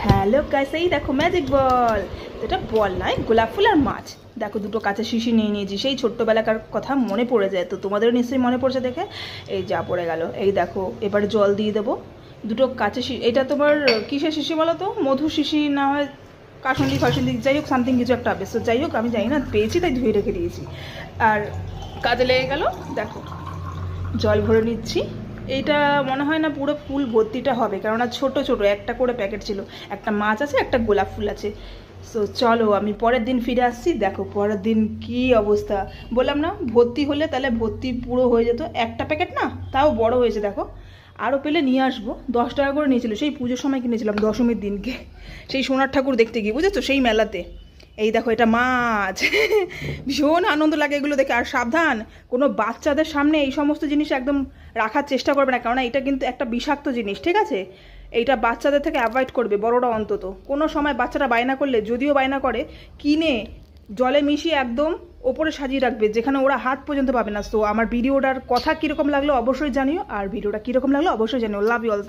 Hello guys, এই দেখো magic ball. এটা বল নয়, গোলাপ ফুল আর মাছ। দেখো দুটো কাঁচের শিশি নিয়ে নিয়েছি, সেই ছোট্টবেলাকার কথা মনে পড়ে যায়। তো তোমাদেরও নিশ্চয়ই মনে পড়ছে দেখে। এই যা পড়ে গেল। এই দেখো এবারে জল দিয়ে দেবো। দুটো কাঁচের শিশি, এটা তোমার কিসের শিশি বলো তো? মধু শিশি না হয় কাসন্দি ফাসন্দি, যাই হোক সামথিং কিছু একটা হবে। তো যাই হোক, আমি জানি না, পেয়েছি তাই ধুয়ে রেখে দিয়েছি। আর কাজে লেগে গেল। দেখো জল ভরে নিচ্ছি। এইটা মনে হয় না পুরো ফুল ভর্তিটা হবে, কেননা ছোট ছোট একটা করে প্যাকেট ছিল। একটা মাছ আছে, একটা গোলাপ ফুল আছে। সো চলো আমি পরের দিন ফিরে আসছি। দেখো পরের দিন কি অবস্থা। বললাম না ভর্তি হলে তাহলে ভর্তি পুরো হয়ে যেত। একটা প্যাকেট না, তাও বড় হয়েছে। দেখো আরও পেলে নিয়ে আসবো। 10 টাকা করে নিয়েছিল, সেই পুজোর সময় কিনেছিলাম দশমীর দিনকে, সেই সোনার ঠাকুর দেখতে গিয়ে, বুঝেছো, সেই মেলাতে। এই দেখো এটা মাছ। ভীষণ আনন্দ লাগে এগুলো দেখে। আর সাবধান, কোনো বাচ্চাদের সামনে এই সমস্ত জিনিস একদম রাখার চেষ্টা করবে না, কারণ এটা কিন্তু একটা বিষাক্ত জিনিস, ঠিক আছে? এইটা বাচ্চাদের থেকে অ্যাভয়েড করবে, বড়রা অন্তত। কোনো সময় বাচ্চারা বায়না করলে, যদিও বায়না করে, কিনে জলে মিশিয়ে একদম ওপরে সাজিয়ে রাখবে, যেখানে ওরা হাত পর্যন্ত পাবে না। সো আমার ভিডিওটার কথা কীরকম লাগলো অবশ্যই জানিও, আর ভিডিওটা কীরকম লাগলো অবশ্যই জানিও। Love you all.